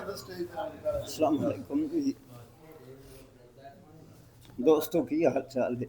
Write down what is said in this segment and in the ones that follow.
अस्सलाम वालेकुम जी दोस्तों, की हाल चाल है।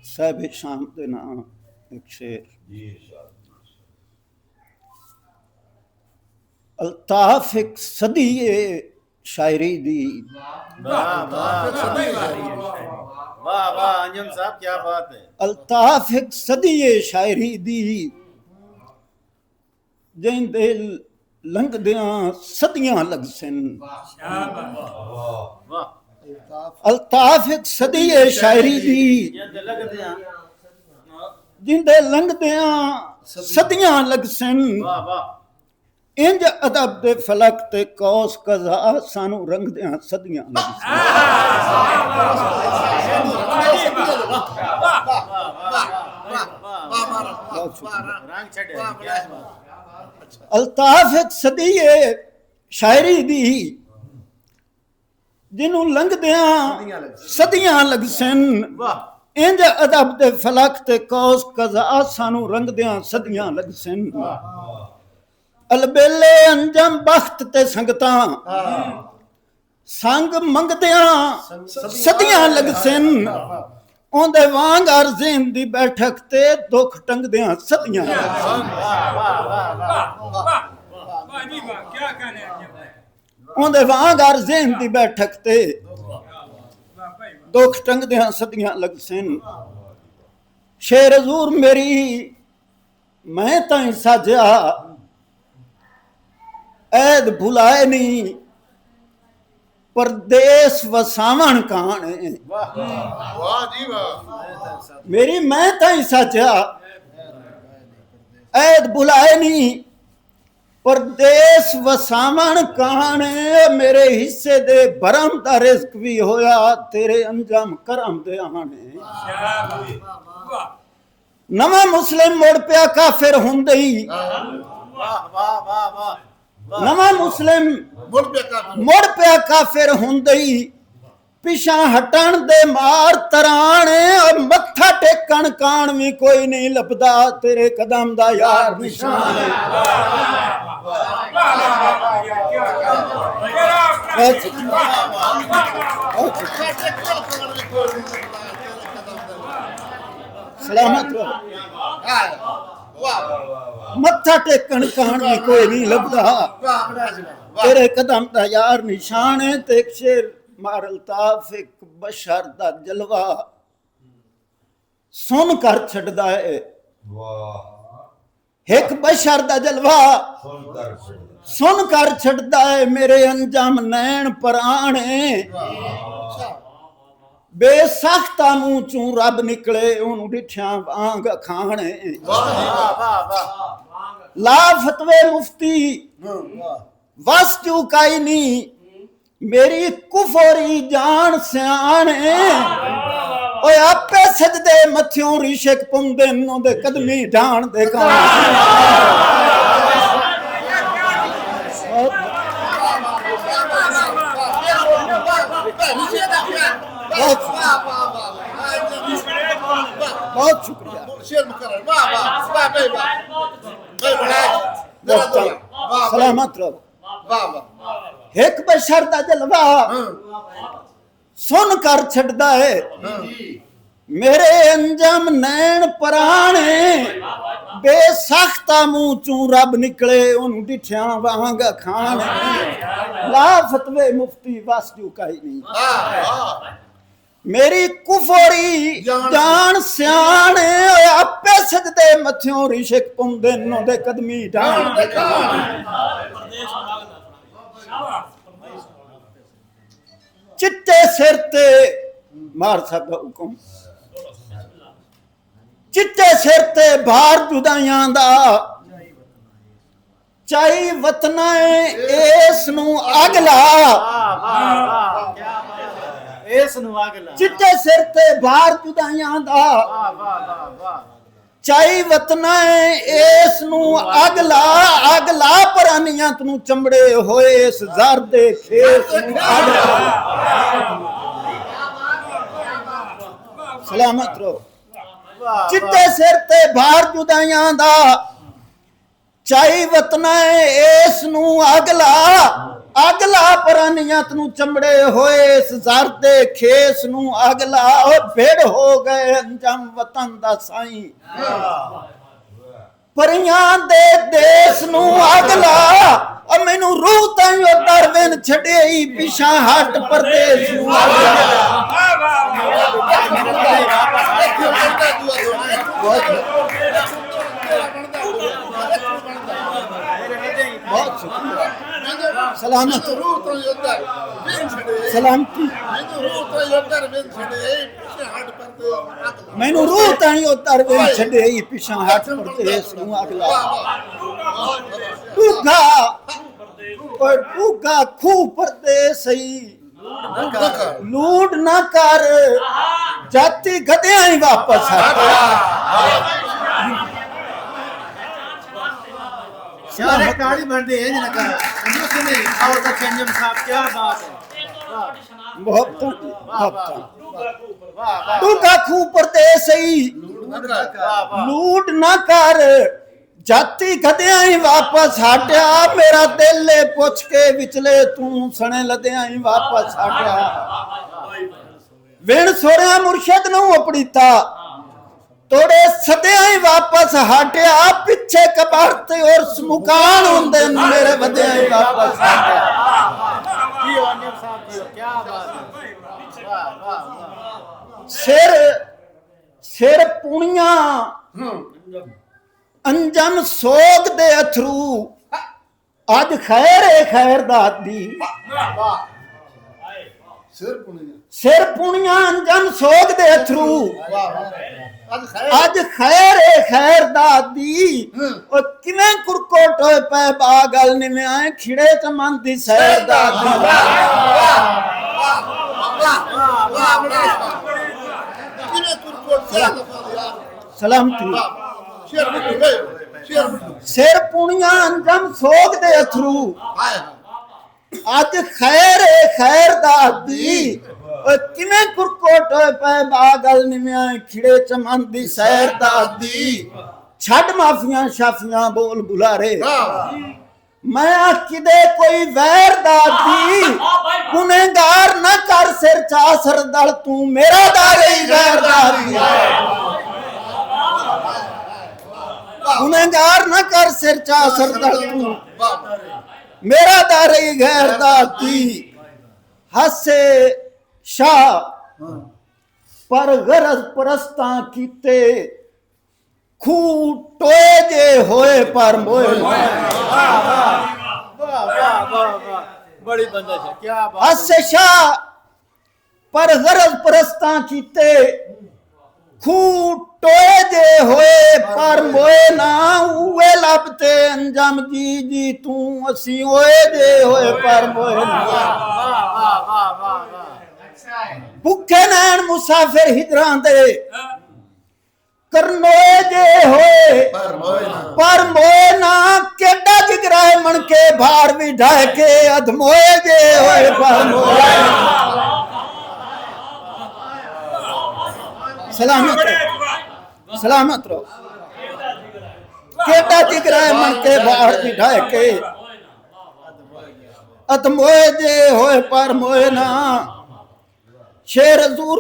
साहिब शाम के नाम एक शेर। अल्ताफ एक सदी है शायरी दी, वाह वाह अंजम साहब, क्या बात है। अल्ताफ एक सदी है शायरी दी, जिंदे लंघदियां सदियां लग सन। अल्ताफ एक सदी है शायरी दी, जिंदे लंघदियां सदियां लग सन। इंज अदब दे फलक ते कौस कज़ा सानू रंगदियां सदियां लग सन। अल्ताफ एक सदी है शायरी दी, जिन्हों लंघदियां सदियां लग सन। इंज अदब दे फलक ते कौस कज़ा सानू रंगदियां सदियां लग सन। अलबेले अंजम बख्त ते संगतां संग मंगदियां सदियां लग सन। ओंदे वांग अर्ज़ें दी बैठक ते दुख टंगदियां सदियां लग सन। ओंदे वांग अर्ज़ें दी बैठक ते दुख टंगदियां सदियां लग सन। शेर हज़ूर मेरी मैं ताईं साजिया, ऐद भुलाए नहीं परदेस वसावण कहाने। मेरी मैं ताईं साजिया, ऐद भुलाए नहीं परदेस वसावण कहाने। मेरे हिस्से दे भरम दा रिज़्क भी होया तेरे अंजाम करम दे आने। नवा मुस्लिम मुड़ पिया काफिर हुंदे ही, नवा मुस्लिम मुड़ पिया काफिर हुंदे ही। पिछा हटण दे मार तराने, और मत्था टेकण कान भी कोई नहीं लभदा तेरे कदम दा यार निशान। सलामत रहो। मत्था टेकण कान भी कोई नहीं लभदा तेरे कदम दा यार निशान है। ते एक शेर मार अल्ताफ एक बशर दा जलवा सुन कर छड़दा है। एक बशर दा जलवा सुन कर छड़दा है। मेरे अंजाम नैन पराने, बेसख्ता मुंह चूं रब निकले ओनू डिठियां वांग खाने। ला फतवे मुफ्ती वस चुकाई नी, मेरी कुफरी जान सियाने। ओए आपे सजदे मथियों रिशक पुंदे नोंदे कदमी ढाण दे कान। बहुत शुक्रिया। सलामत रहो। एक बशर दा जलवा सुन कर छड़दा है। मेरे अंजाम नैन पराने, बेसख्ता मुंह चूं रब निकले ओनू डिठियां वांग खाने। ला फतवे मुफ्ती वस चुकाई नहीं, मेरी कुफरी जान सियाने। आपे सजदे मथियों रिशक पुंदे नोंदे कदमी ढाण दे कान। चिट्टे सिर ते मार साहब दा हुक्म, चिट्टे सिर ते भार जुदाइयां दा चाई वतना इस नू अगला। चिट्टे सिर ते भार जुदाइयां दा चाई वतना इस नू अगला। अगला परानियां तू चमड़े होए इस ज़र दे खेस नू अगला। सलामत रहो। चिट्टे सिर ते भार जुदाइयां दा ਚਾਈ ਵਤਨਾ ਇਸ ਨੂੰ ਅਗਲਾ ਪਰਾਨੀਅਤ ਨੂੰ ਚਮੜੇ ਹੋਏ ਇਸ ਜ਼ਰ ਦੇ ਖੇਸ ਨੂੰ ਅਗਲਾ ਉਹ ਭੇੜ ਹੋ ਗਏ ਅੰਜਮ ਵਤਨ ਦਾ ਸਾਈਂ ਪਰੀਆਂ ਦੇ ਦੇਸ ਨੂੰ ਅਗਲਾ ਉਹ ਮੈਨੂੰ ਰੂਹ ਤਾਈਂ ਉਹ ਦਰਵਿਨ ਛੜੇਈ ਪਿਛਾਂ ਹਟ ਪਰਦੇਸ ਨੂੰ बहुत शुक्रिया सलामत सलामती मैनू रूह ताई उतर वे छड़े पिछा हट परदेस नू अगला डूगा खू परदेस लूट ना कर जाती गधे ही वापस सारे काली बनते हैं जिन्हें कहा नहीं और का अंजुम साहब क्या बात है बहुत डूगा खू परदेस लूट ना कर जाती गधिया ही वापस हटिया मेरा दिल पुछ के विचले तू सने लदिया ही वापस हटिया विण सोरिया मुर्शद नू अपड़ीता तोड़े सदिया ही वापस हटिया पिछे कबारते और मुकान होंदे मेरे बदिया ही वापस हटिया क्या बात है सिर पुणिया अंजम सोग दे अथरू अज खैर दादी सिर पुणिया अंजम सोग दे अथरू अज खैर दादी और किवें कुरकोट होए पे बागल निवे आए खिड़े च मन दी सैर दादी सलामती सिर पुणिया अंजम सोग दे अथरू अज खैर दादी किवें कुरकोट होए पे बागल निव्या खिड़े चमन दी सैर दादी छड़ माफियां शाफियां बोल बुलारे मैं किदे कोई वैर दादी गुनेगार न कर सिर चासर दल तू मेरा दारे वैर दादी गुनेगार न कर सिर चासर दल तू मेरा दारे गैर दादी हसे शाह पर गरज परस्ता कीते खू टोए जे होए पर मोए बड़ी बंदिश है क्या बात हसे शाह पर गरज परस्ता कीते खू टोए जे होए पर मोए ना उवे लबते अंजम जी तू असी होए जे होए पर मोए ना भुखे नैन मुसाफिर हिजरां दे करनोए जे होए पर मोए ना केडा जिगराए मन के भार भी ढाए के अधमोए जे होए पर मोए सलामत रहो केडा जिगराए मन के भार भी ढाए के अधमोए जे होए पर मोए ना शेर हजूर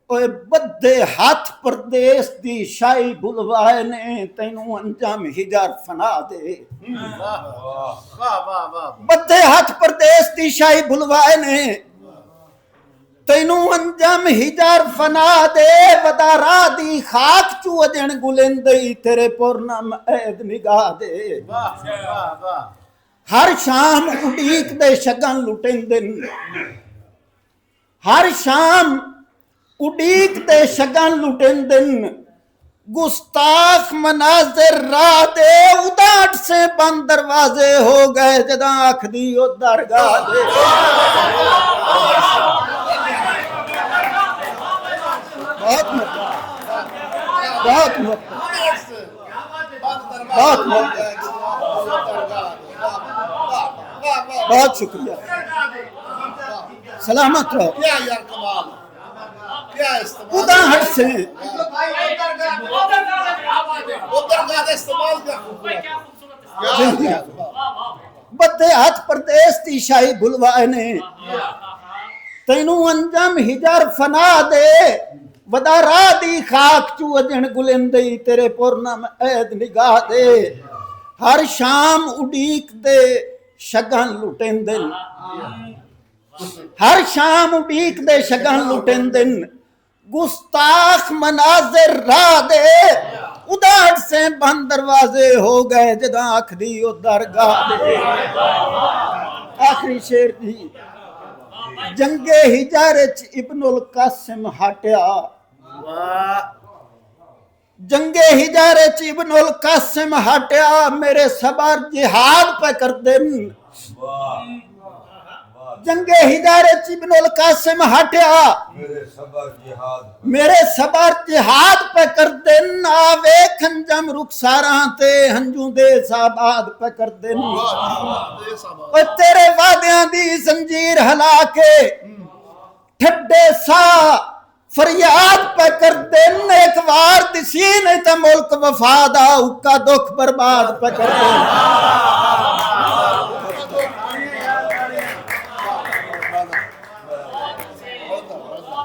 बद्दे हाथ परदेस दी शाही बुलवाए ने तैनू अंजाम हिजर फना दे बद्दे हाथ परदेस दी शाही बुलवाए ने तैनू अंजाम हिजर फना दे वदारा दी खाक चू अजन गुलेंदई तेरे पूर्णम ऐद निगाह दे हर शाम उड़ीक दे शगन लुटेंदे हर शाम उड़ीक दे शगन लुटेंदन गुस्ताख मनाजिर राह दे उदाट से बंद दरवाजे हो गए जदा आख दी ओ दरगाह दे बहुत शुक्रिया सलामत रहो क्या यार कमाल क्या उदाहरण से उधर का इस्तेमाल कर बदे हाथ प्रदेश दी शाही बुलवाए ने तैनू अंजम हिजर फना दे वदा राह दी खाक चू अजन गुलिंदे तेरे पूर्णम ऐद निगाह दे हर शाम उडीक दे शगन लुटेंदे हर शाम उडीक दे शगन लुटेंदे गुस्ताख मनाजिर राह दे उदाड़ से बंद दरवाजे हो गए जदा आखरी ओ दरगाह दे आखरी शेर दी जंगे हिजर च इब्नुल कासिम हटया जंगे हिजर च इब्नुल कासिम हटया मेरे सबर जिहाद पे कर दिन जंगे हिजर च इब्नुल कासिम हटया मेरे सबर जिहाद पे कर दिन आवे खंजम रुखसारा ते हंजू दे साबाद पे कर दिन ओ तेरे वादियां दी जंजीर हला के ठड्डे सा फरियाद पे कर दिन एक बार दिसी नहीं तो मुल्क वफादा उका दुख बर्बाद पे कर दिन